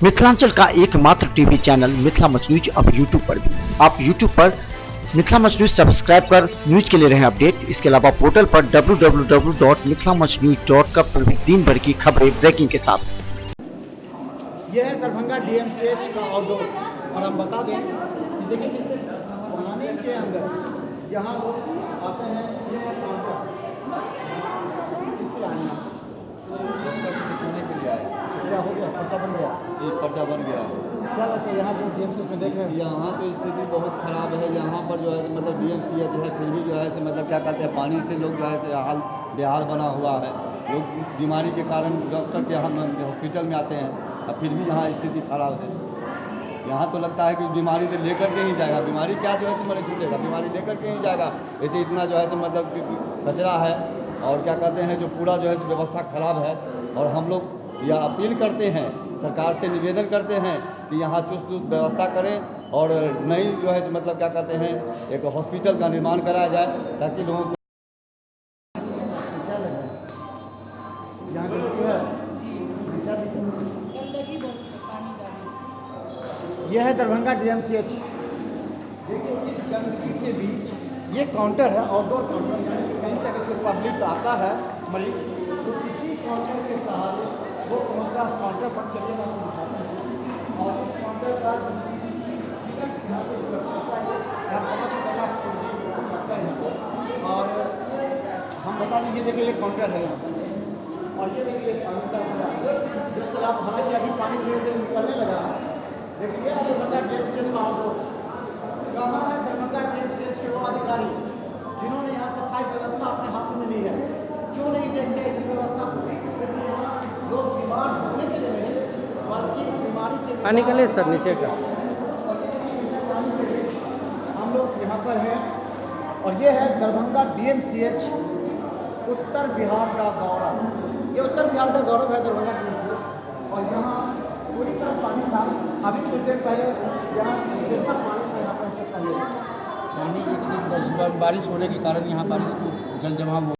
मिथिलांचल का एकमात्र TV channel Mithila much news अब यूट्यूब पर भी। आप यूट्यूब पर मिथिला मच न्यूज सब्सक्राइब कर न्यूज के लिए रहे अपडेट। इसके अलावा पोर्टल पर www.mithilamachnews.com पर भी दिन भर की खबरें ब्रेकिंग के साथ। यह है दरभंगा DMCH का आउटडोर। और हम बता दें देखिए कितने पानी के अंदर यहाँ लोग आते हैं। ये है काउंटर, किससे आए हैं? दिखाने के लिए आए। क्या हो गया? पर्चा बन गया जी, पर्चा बन गया। क्या लगता है यहाँ जो DMCH में देख रहे हैं? यहाँ तो स्थिति बहुत ख़राब है। यहाँ पर जो है मतलब DMCH जो है फिर भी जो है मतलब क्या कहते हैं, पानी से लोग जो है हाल बेहाल बना हुआ है। लोग बीमारी के कारण डॉक्टर के हम हॉस्पिटल में आते हैं, अब फिर भी यहाँ स्थिति खराब है। यहाँ तो लगता है कि बीमारी तो लेकर के ही जाएगा। बीमारी क्या जो है तुम्हारे छूटेगा, बीमारी लेकर के ही जाएगा। ऐसे इतना जो है तो मतलब कचरा है और क्या कहते हैं जो पूरा जो है व्यवस्था खराब है। और हम लोग यह अपील करते हैं, सरकार से निवेदन करते हैं कि यहाँ चुस्त व्यवस्था करें और नई जो है मतलब क्या कहते हैं एक हॉस्पिटल का निर्माण कराया जाए ताकि लोगों को यह है दरभंगा DMCH। देखिए इस गंदगी के बीच ये काउंटर है, आउटडोर काउंटर। कहीं से अगर कोई पब्लिक आता है मरीज तो इसी काउंटर के सहारे वो पहुँचता है काउंटर पर। चलिए मैं आपको दिखाता हूँ। और इस काउंटर का यहाँ से यहाँ 5 रुपये का कुर्सी लगता है यहाँ पर। और हम बता दें ये देखिए ये काउंटर है यहाँ पर। और ये देखिए काउंटर जो सैलाब, हालांकि अभी पानी धीरे धीरे निकलने लगा है। देखिए दरभंगा DMCH का आउटडोर। कहाँ है दरभंगा DMCH के वो अधिकारी जिन्होंने यहाँ सफाई व्यवस्था अपने हाथों में ली है? क्यों नहीं देखते इस व्यवस्था को? क्योंकि यहाँ लोग बीमार होने के लिए नहीं बल्कि बीमारी से पानी का ले सर नीचे का। हम लोग यहाँ पर हैं और ये है दरभंगा DMCH उत्तर बिहार का गौरव। ये उत्तर बिहार का गौरव है दरभंगा DMCH। और यहाँ पूरी तरह पानी था। अभी कुछ देर पहले यहाँ कितना पानी था यहाँ पर? पानी एक दिन बारिश होने के कारण यहाँ बारिश को जल जमाव हो,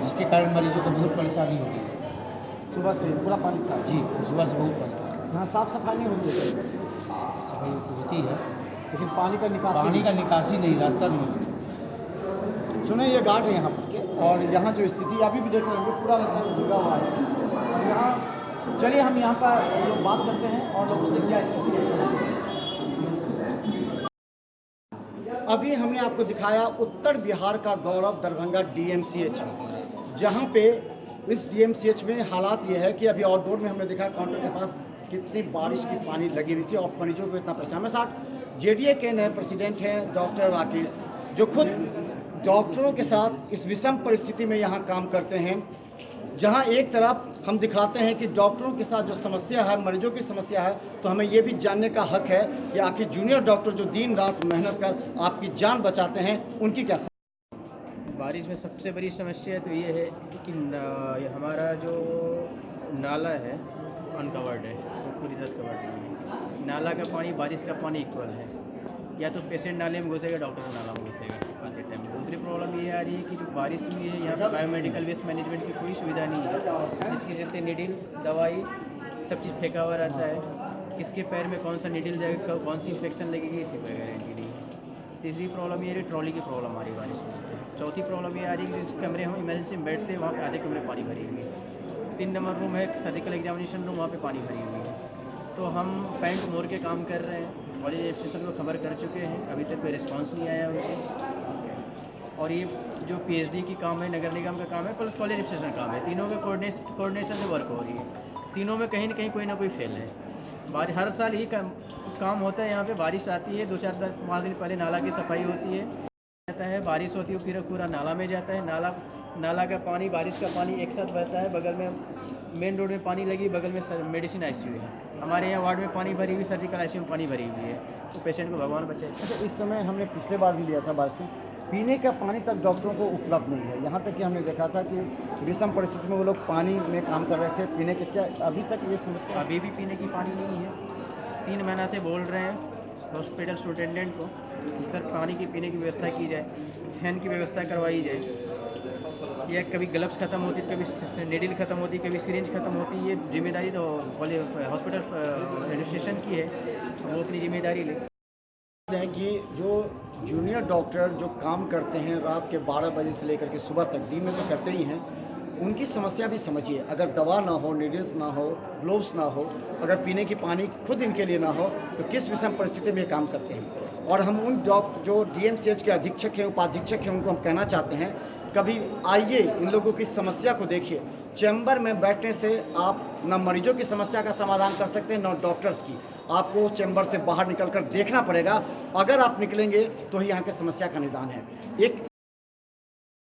जिसके कारण मरीजों को बहुत परेशानी होती है। सुबह से पूरा पानी था जी, सुबह से बहुत पानी। यहाँ साफ सफाई नहीं होती है, सफाई होती है लेकिन पानी का निकासी नहीं, रास्ता नहीं होता। सुने ये गार्ड है यहाँ पर के। और यहाँ जो स्थिति अभी भी देख रहे होंगे पूरा लगता है झुका हुआ है। और यहाँ चलिए हम यहाँ पर लोग बात करते हैं और लोगों से क्या स्थिति है। अभी हमने आपको दिखाया उत्तर बिहार का गौरव दरभंगा DMCH, जहाँ पे इस DMCH में हालात ये है कि अभी आउटडोर में हमने देखा काउंटर के पास कितनी बारिश की पानी लगी हुई थी और मरीजों को इतना परेशान। मेरे साथ JDA के नए प्रेसिडेंट हैं डॉक्टर राकेश, जो खुद डॉक्टरों के साथ इस विषम परिस्थिति में यहाँ काम करते हैं, जहाँ एक तरफ हम दिखाते हैं कि डॉक्टरों के साथ जो समस्या है, मरीजों की समस्या है, तो हमें ये भी जानने का हक है कि आखिर जूनियर डॉक्टर जो दिन रात मेहनत कर आपकी जान बचाते हैं उनकी क्या बारिश में सबसे बड़ी समस्या तो ये है कि हमारा जो नाला है अनकवर्ड है, वो पूरी तरह कवर्ड नहीं है। नाला का पानी बारिश का पानी इक्वल है, या तो पेशेंट नाले में घुसेगा, डॉक्टर नाला में घुसेगा आते टाइम। दूसरी प्रॉब्लम ये आ रही है कि जो बारिश हुई है यहाँ पर बायोमेडिकल वेस्ट मैनेजमेंट की कोई सुविधा नहीं है, जिसके चलते निडिल दवाई सब चीज़ फेंका हुआ रहता है। किसके पैर में कौन सा निडिल जाएगा, कौन सी इन्फेक्शन लगेगी, इसकी कोई गारंटी नहीं है। तीसरी प्रॉब्लम ये है ट्रॉली की प्रॉब्लम आ रही है बारिश में। चौथी प्रॉब्लम ये आ रही है कि जिस कमरे हम इमरजेंसी में बैठते हैं वहाँ पे आधे कमरे पानी भरी हुई है। 3 नंबर रूम है सर्जिकल एग्जामिनेशन रूम, वहाँ पे पानी भरी हुई है। तो हम पैंट मोड़ के काम कर रहे हैं, कॉलेज एडमिनिस्ट्रेशन को खबर कर चुके हैं, अभी तक कोई रिस्पांस नहीं आया उनके। और ये जो PhD की काम है, नगर निगम का काम है, प्लस कॉलेज एडमिनिस्ट्रेशन काम है, तीनों के कोऑर्डिनेशन से वर्क हो रही है। तीनों में कहीं ना कोई फेल है। बारिश हर साल ही काम होता है यहाँ पे। बारिश आती है, 2-4-5 दिन पहले नाला की सफाई होती है, बारिश होती है, फिर पूरा नाला में जाता है। नाला का पानी, बारिश का पानी एक साथ बहता है। बगल में मेन रोड में पानी लगी, बगल में मेडिसिन ICU है। हमारे यहाँ वार्ड में पानी भरी हुई, सर्जिकल ICU में पानी भरी हुई है। तो पेशेंट को भगवान बचाए। अच्छा, इस समय हमने पिछले बार भी लिया था बारिश में, पीने का पानी तक डॉक्टरों को उपलब्ध नहीं है। यहाँ तक कि हमने देखा था कि विषम परिस्थिति में वो लोग पानी में काम कर रहे थे, पीने के क्या अभी तक ये समस्या? अभी भी पीने की पानी नहीं है। 3 महीना से बोल रहे हैं हॉस्पिटल सुपरिटेंडेंट को कि सर पानी की पीने की व्यवस्था की जाए, फैन की व्यवस्था करवाई जाए। या कभी ग्लव्स ख़त्म होती, कभी नीडल ख़त्म होती, कभी सिरिंज ख़त्म होती। ये जिम्मेदारी तो हॉस्पिटल एडमिनिस्ट्रेशन की है, वो अपनी जिम्मेदारी ले। है कि जो जूनियर डॉक्टर जो काम करते हैं रात के 12 बजे से लेकर के सुबह तक, दिन में तो करते ही हैं, उनकी समस्या भी समझिए। अगर दवा ना हो, नीडल्स ना हो, ग्लोव्स ना हो, अगर पीने की पानी खुद इनके लिए ना हो, तो किस विषम परिस्थिति में काम करते हैं। और हम उन जो DMCH के अधीक्षक हैं, उपाधीक्षक हैं, उनको हम कहना चाहते हैं, कभी आइए इन लोगों की समस्या को देखिए। चैम्बर में बैठने से आप न मरीजों की समस्या का समाधान कर सकते हैं, न डॉक्टर्स की। आपको चैम्बर से बाहर निकलकर देखना पड़ेगा। अगर आप निकलेंगे तो ही यहाँ की समस्या का निदान है। एक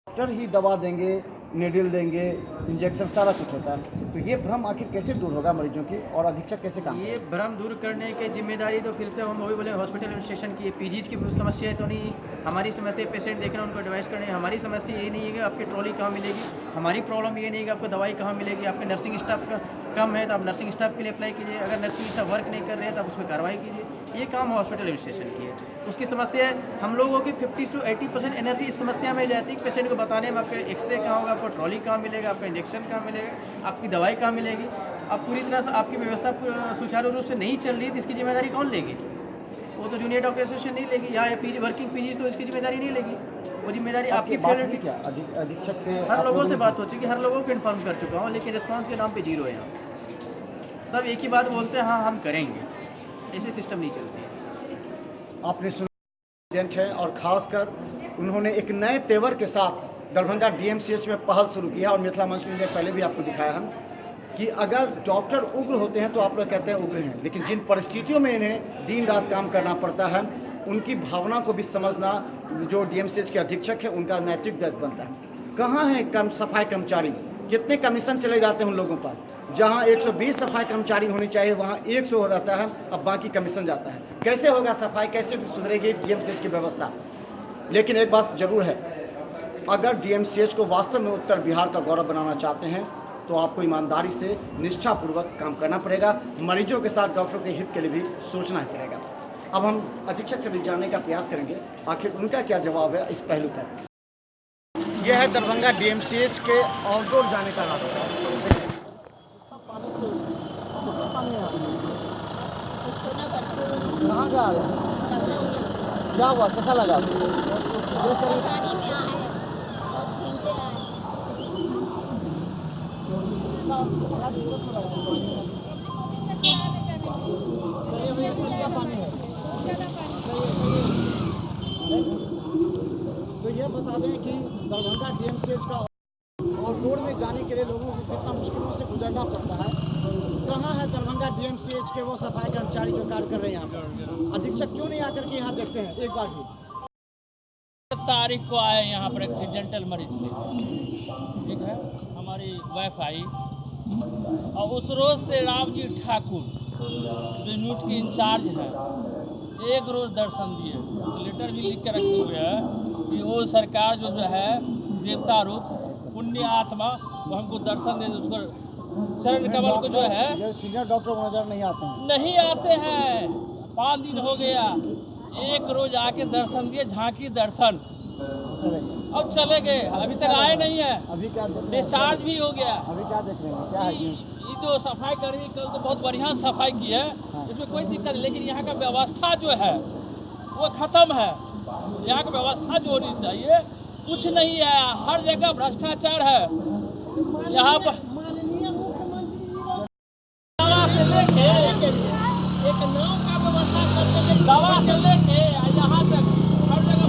डॉक्टर ही दवा देंगे, नीडल देंगे, इंजेक्शन सारा कुछ होता है, तो ये भ्रम आखिर कैसे दूर होगा मरीजों की, और अधीक्षक कैसे काम? ये भ्रम दूर करने की जिम्मेदारी तो फिर से हम वही बोले हॉस्पिटल एडमिनिस्ट्रेशन की। पीजीज की समस्या तो नहीं, हमारी समस्या पेशेंट देखना, उनको एडवाइस करना है। हमारी समस्या ये नहीं है कि आपकी ट्रॉली कहाँ मिलेगी, हमारी प्रॉब्लम ये नहीं है कि आपको दवाई कहाँ मिलेगी। आपके नर्सिंग स्टाफ का कम है तो आप नर्सिंग स्टाफ के लिए अप्लाई कीजिए, अगर नर्सिंग स्टाफ वर्क नहीं कर रहे हैं तो आप उसमें कार्रवाई कीजिए। ये काम हॉस्पिटल एडमिनिस्ट्रेशन की है। उसकी समस्या है हम लोगों की 50 से 80% एनर्जी इस समस्या में जाती है पेशेंट को बताने में, आपका एक्सरे कहाँ होगा, आपको ट्रॉली कहाँ मिलेगा, आपका इंजेक्शन कहाँ मिलेगा, आपकी दवाई कहाँ मिलेगी। अब पूरी तरह से आपकी व्यवस्था सुचारू रूप से नहीं चल रही, तो इसकी जिम्मेदारी कौन लेगी? वो तो जूनियर डॉक्टर एसोसिएशन नहीं लेगी, या पीजी वर्किंग पीजी तो इसकी जिम्मेदारी नहीं लेगी। वो जिम्मेदारी आपकी फेलिटी। क्या अधीक्षक से हर लोगों से बात हो चुकी, हर लोगों को इन्फॉर्म कर चुका हूँ, लेकिन रिस्पांस के नाम पे जीरो है। यहाँ सब एक ही बात बोलते हैं, हाँ हम करेंगे, ऐसे सिस्टम नहीं चलती है। आपने सुना है, और खासकर उन्होंने एक नए तेवर के साथ दरभंगा DMCH में पहल शुरू किया, और मिथिला मंच ने पहले भी आपको दिखाया हम कि अगर डॉक्टर उग्र होते हैं तो आप लोग कहते हैं उग्र हैं, लेकिन जिन परिस्थितियों में इन्हें दिन रात काम करना पड़ता है, उनकी भावना को भी समझना जो DMCH के अधीक्षक है उनका नैतिक दायित्व बनता है। कहाँ है सफाई कर्मचारी? कितने कमीशन चले जाते हैं उन लोगों पर? जहाँ 120 सफाई कर्मचारी होनी चाहिए वहाँ 100 रहता है, अब बाकी कमीशन जाता है। कैसे होगा सफाई, कैसे सुधरेगी DMCH की व्यवस्था? लेकिन एक बात जरूर है, अगर DMCH को वास्तव में उत्तर बिहार का गौरव बनाना चाहते हैं तो आपको ईमानदारी से निष्ठापूर्वक काम करना पड़ेगा। मरीजों के साथ डॉक्टरों के हित के लिए भी सोचना पड़ेगा। अब हम अधीक्षक से भी जानने का प्रयास करेंगे आखिर उनका क्या जवाब है इस पहलू पर। यह है दरभंगा DMCH के आउटडोर जाने का रास्ता। कहाँ जा रहे हैं? क्या हुआ, कैसा लगा? परेशानी में आए हैं, बहुत भीगते हैं। तो ये बता दें कि दरभंगा DMCH का आउटडोर में जाने के लिए लोगों को कितना मुश्किलों से गुजरना पड़ता है। कहाँ है दरभंगा DMCH के वो सफाई कर्मचारी जो कार्य कर रहे हैं यहाँ पर? अधीक्षक क्यों नहीं आकर के यहाँ देखते हैं एक बार भी? तारीख को आए यहाँ पर एक्सीडेंटल मरीज थे, ठीक है, हमारी वाइफ आई, और उस रोज से रामजी ठाकुर जो यूनिट के इंचार्ज है एक रोज दर्शन दिए, लेटर भी लिख के रखे हुए हैं कि वो सरकार जो है देवता रूप पुण्य आत्मा वो हमको दर्शन दे, उसको चरण कमल को जो है सीनियर डॉक्टर नजर नहीं आते हैं, नहीं आते हैं। 5 दिन हो गया, एक रोज आके दर्शन दिए, झांकी दर्शन, अब चले गए, अभी तक आए नहीं है। अभी क्या डिस्चार्ज भी हो गया। अभी क्या देख रहे हैं, क्या है? ये जो सफाई कर्मी कल तो बहुत बढ़िया सफाई की है, इसमें कोई दिक्कत नहीं, लेकिन यहाँ का व्यवस्था जो है वो खत्म है। यहाँ का व्यवस्था जो होनी चाहिए कुछ नहीं है, हर जगह भ्रष्टाचार है। यहाँ पर दवा से लेके एक नाव का व्यवस्था करने के, दवा से लेके यहाँ तक हर जगह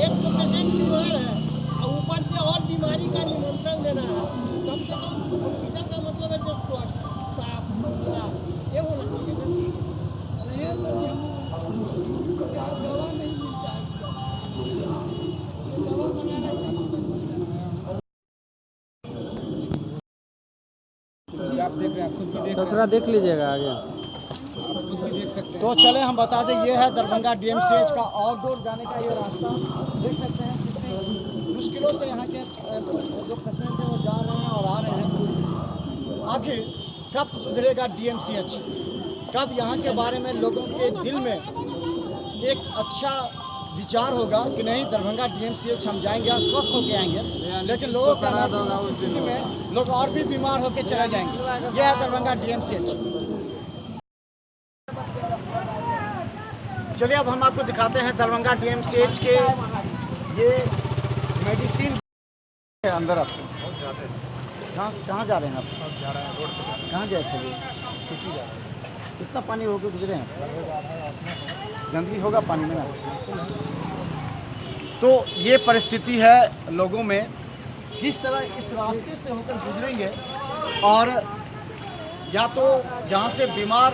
एक तो पेशेंट बीमार है और ऊपर से और बीमारी का निमंत्रण देना है। कम से कम हॉस्पिटल का मतलब है जो साफ सुथरा ये होना चाहिए ना। दवा नहीं मिलता है, दवा बनाना चाहिए। आप देख रहे हैं, खुद भी देख थोड़ा देख लीजिएगा आगे। तो चले हम बता दें, ये है दरभंगा DMCH का आउटडोर जाने का ये रास्ता। देख सकते हैं कितनी मुश्किलों से यहाँ के जो पेशेंट हैं वो जा रहे हैं और आ रहे हैं। आखिर कब सुधरेगा DMCH? कब यहाँ के बारे में लोगों के दिल में एक अच्छा विचार होगा कि नहीं दरभंगा DMCH हम जाएंगे और स्वस्थ होके आएंगे, लेकिन लोगों का स्थिति में लोग और भी बीमार होकर चले जाएंगे। यह है दरभंगा DMCH। चलिए अब हम आपको दिखाते हैं दरभंगा DMCH के ये मेडिसिन है अंदर। आपको कहाँ जा रहे हैं आप? जा रहे हैं रोड पे। कहाँ गए थे? सिटी जा रहे हैं। कितना पानी होकर गुजरे हैं? गंदगी होगा पानी में ना। तो ये परिस्थिति है लोगों में, किस तरह इस रास्ते से होकर गुजरेंगे और या तो यहाँ से बीमार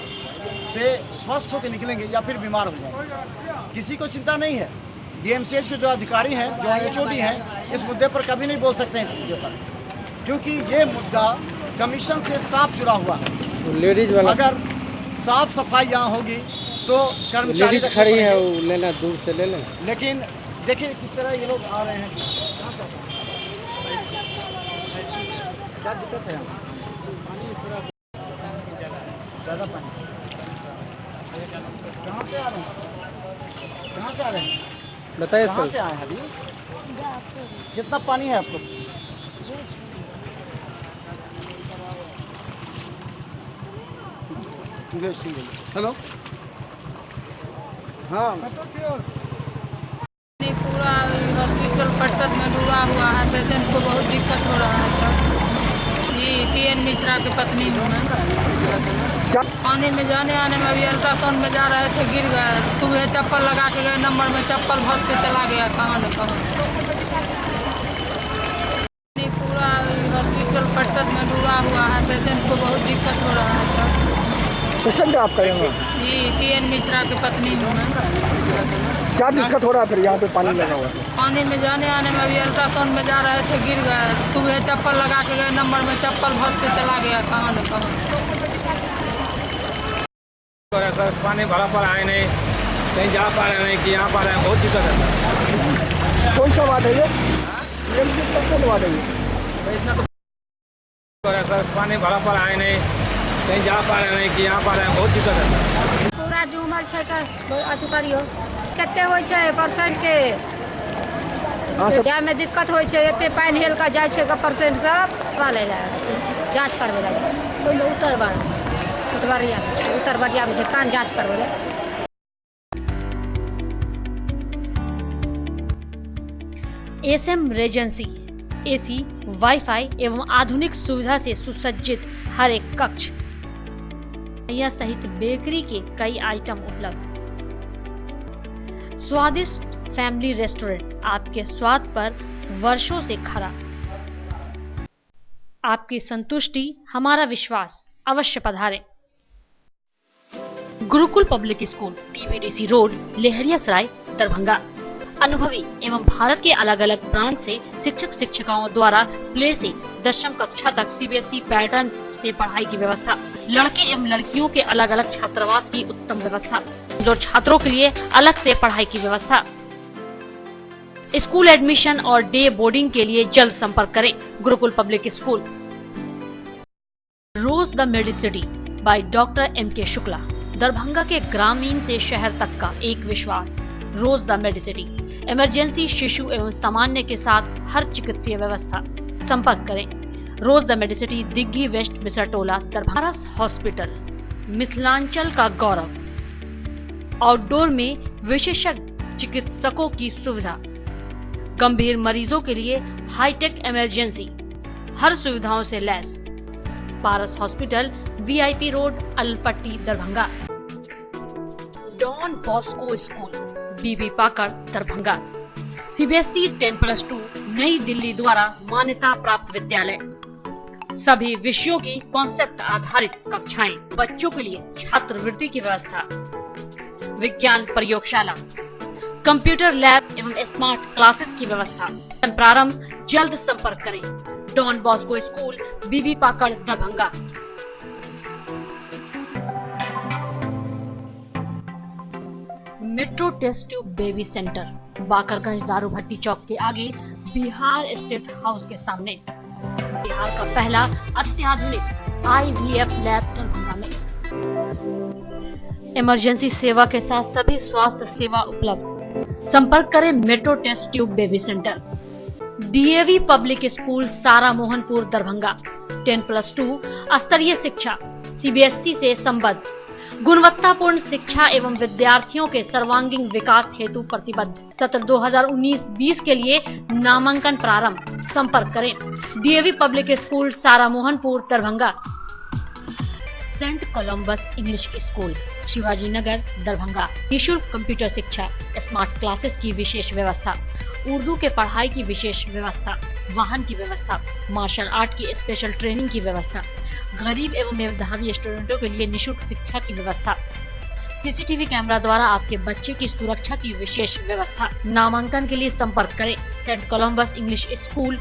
से स्वस्थ होकर निकलेंगे या फिर बीमार हो जाएंगे। किसी को चिंता नहीं है। DMCH के जो अधिकारी हैं, जो HOD हैं, इस मुद्दे पर कभी नहीं बोल सकते हैं इस मुद्दे पर, क्योंकि ये मुद्दा कमीशन से साफ जुड़ा हुआ है। लेडीज वाला अगर साफ सफाई यहाँ होगी तो कर्मचारी खड़ी है, वो लेना दूर से ले लें। लेकिन देखिए किस तरह ये लोग आ रहे हैं। कहाँ से? क्या दिक्कत है यहाँ? ज़्यादा पानी। कहाँ से आ रहे हैं? कहाँ से आ रहे हैं? बताइए कहाँ सर। से आए हैं अभी? कितना पानी है आपको? हेलो। हाँ पूरा हॉस्पिटल परिषद में डूबा हुआ है। पेशेंट को बहुत दिक्कत हो रहा है सर। जी TN मिश्रा की पत्नी हूँ मैं। पानी में जाने आने में अभी अल्ट्रासाउंड में जा रहे थे, गिर गए। सुबह चप्पल लगा के गए, नंबर में चप्पल फंस के चला गया कहाँ न कहाँ। पूरा हॉस्पिटल परिषद में डूबा हुआ है। पेशेंट को बहुत दिक्कत हो रहा है सर। पेशेंट आप करेंगे? जी TN मिश्रा की पत्नी हूँ मैं। क्या दिक्कत हो रहा है फिर यहाँ पे पानी लगा हुआ है? पानी में जाने आने में अभी अल्ट्रासाउंड में जा रहे थे, गिर गए। सुबह चप्पल लगा के गए, नंबर में चप्पल फंस के चला गया कहाँ न कहाँ। सर पानी भरा पड़ा है, नहीं कहीं जा पा रहे नहीं कि यहाँ पा रहे हैं, बहुत दिक्कत है सर। कौन सा बात है ये? कौन बात है ये? इतना तो सर पानी भरा पड़ा है, नहीं कहीं जा पा रहे नहीं कि यहाँ पा रहे हैं, बहुत दिक्कत है सर। पूरा डूबल छै अथी करियो कते होइ छै परसेंट के जाय में दिक्कत होइ छै। एते पानी हेल के जाइ छै के परसेंट सब वाले जांच करबे लगे। ओइमे उतरबरिया में छै कान जांच करबे ले। एसएम रेजेंसी AC, वाईफाई एवं आधुनिक सुविधा से सुसज्जित हर एक कक्ष सहित बेकरी के कई आइटम उपलब्ध। स्वादिष्ट फैमिली रेस्टोरेंट आपके स्वाद पर वर्षों से खरा। आपकी संतुष्टि हमारा विश्वास। अवश्य पधारें। Gurukul public school, TVDC road, Laheriasarai, Darbhanga. अनुभवी एवं भारत के अलग अलग प्रांत से शिक्षक शिक्षिकाओं द्वारा प्ले से 10वीं कक्षा तक CBSE पैटर्न से पढ़ाई की व्यवस्था। लड़के एवं लड़कियों के अलग अलग छात्रावास की उत्तम व्यवस्था। जो छात्रों के लिए अलग से पढ़ाई की व्यवस्था। स्कूल एडमिशन और डे बोर्डिंग के लिए जल्द संपर्क करें। Gurukul public school. Rose the Medicity by doctor MK Shukla. Darbhanga के ग्रामीण से शहर तक का एक विश्वास। रोज द मेडिसिटी। इमरजेंसी, शिशु एवं सामान्य के साथ हर चिकित्सीय व्यवस्था। संपर्क करें। Rose the Medicity, Digghi west, Bisartola, Darbhanga. Hospital, Mithilanchal का गौरव। आउटडोर में विशेषज्ञ चिकित्सकों की सुविधा। गंभीर मरीजों के लिए हाईटेक इमरजेंसी, हर सुविधाओं से लैस। Paras hospital, VIP road, Alpatti, Darbhanga. Don Bosco school, BB Pakar, Darbhanga. CBSE 10+2 नई दिल्ली द्वारा मान्यता प्राप्त विद्यालय। सभी विषयों की कॉन्सेप्ट आधारित कक्षाएं। बच्चों के लिए छात्रवृत्ति की व्यवस्था। विज्ञान प्रयोगशाला, कंप्यूटर लैब एवं स्मार्ट क्लासेस की व्यवस्था। प्रारंभ जल्द संपर्क करें। Don Bosco school, BB Pakar, Darbhanga. Metro test tube baby centre, Bakarganj, Daru Bhatti चौक के आगे, बिहार स्टेट हाउस के सामने। बिहार का पहला अत्याधुनिक IVF लैब दरभंगा में। इमरजेंसी सेवा के साथ सभी स्वास्थ्य सेवा उपलब्ध। संपर्क करें metro test tube baby centre. DAV public school Sara Mohanpur Darbhanga 10+2 स्तरीय शिक्षा सीबीएसई से संबद्ध, गुणवत्तापूर्ण शिक्षा एवं विद्यार्थियों के सर्वांगीण विकास हेतु प्रतिबद्ध। सत्र 2019-20 के लिए नामांकन प्रारंभ। संपर्क करें DAV public school Sara Mohanpur Darbhanga. Saint Columbus English school Shivaji Nagar Darbhanga, निःशुल्क कंप्यूटर शिक्षा, स्मार्ट क्लासेस की विशेष व्यवस्था, उर्दू के पढ़ाई की विशेष व्यवस्था, वाहन की व्यवस्था, मार्शल आर्ट की स्पेशल ट्रेनिंग की व्यवस्था, गरीब एवं मेधावी स्टूडेंटों के लिए निःशुल्क शिक्षा की व्यवस्था, सीसीटीवी कैमरा द्वारा आपके बच्चे की सुरक्षा की विशेष व्यवस्था। नामांकन के लिए संपर्क करें सेंट कोलंबस इंग्लिश स्कूल